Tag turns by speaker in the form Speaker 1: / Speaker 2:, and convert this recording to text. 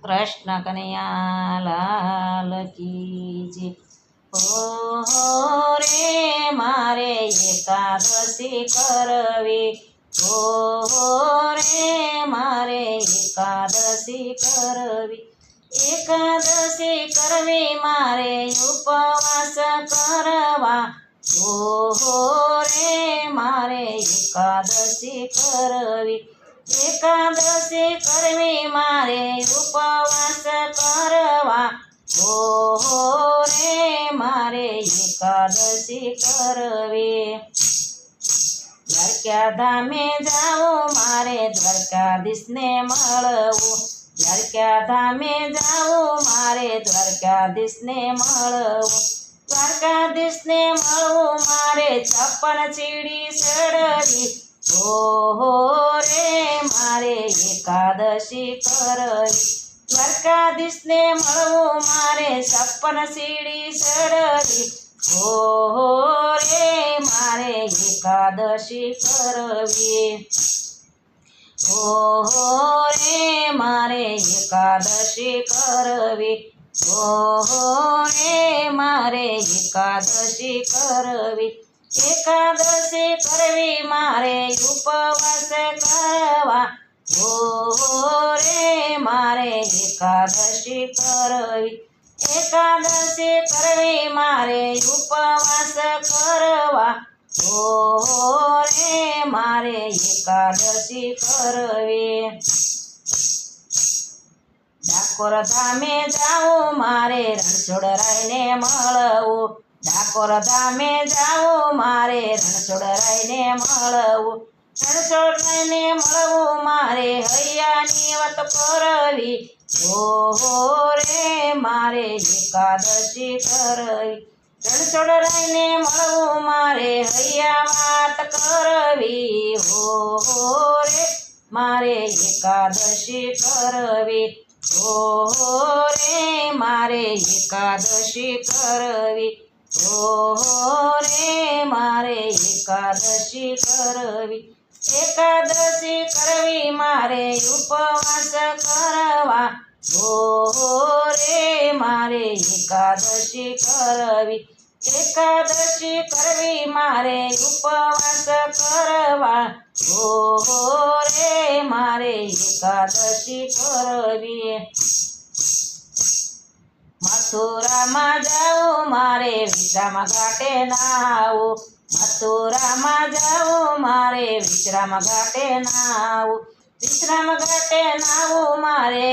Speaker 1: કૃષ્ણ કનૈયા લાલ કી જય। હો રે મારે એકાદશી કરવી, હો રે મારે એકાદશી કરવી, એકાદશી કરવી મારે ઉપવાસ કરવા, હો રે મારે એકાદશી કરવી, એકાદશી કરવી મારે ઉપવાસ કરવા, હો રે મારે એકાદશી કરવી। દ્વારકા ધામે જાવું મારે દ્વારકાધીશને મળવું, દ્વારકા ધામે જાવું મારે દ્વારકાધીશને મળવું, દ્વારકાધીશને મળવું મારે 56 સીડી ચડવી, હો રે મારે એકાદશી કરવી, દ્વારકાધીશને મળવું મારે 56 સીડી ચડવી, હો રે મારે એકાદશી કરવી, હો રે મારે એકાદશી કરવી, હો રે મારે એકાદશી કરવી, એકાદશી કરવી મારે ઉપવાસ કરવા, હો રે મારે એકાદશી કરવી, એકાદશી કરવી મારે ઉપવાસ કરવા, હો રે મારે એકાદશી કરવી। ડાકોર ધામે જાવું મારે રણછોડરાયને મળવું, ડાકોર ધામે જાવું મારે રણછોડરાયને મળવું, રણછોડરાયને મળવું મારે હૈયાની વત કરવી, હો રે મારે એકાદશી કરવી, રણછોડરાયને મળવું મારે હૈયા વાત કરવી, હો રે મારે એકાદશી કરવી, હો રે મારે એકાદશી કરવી, હો રે મારે એકાદશી કરવી, એકાદશી કરવી મારે ઉપવાસ કરવા, હો રે મારે એકાદશી કરવી, એકાદશી કરવી મારે ઉપવાસ કરવા, હો રે મારે એકાદશી કરવી। મથુરામાં જાવું મારે વિશ્રામ ઘાટે નાવું, મથુરામાં જાવું મારે વિશ્રામ ઘાટે નાવું, વિશ્રામ ઘાટે નાવું મારે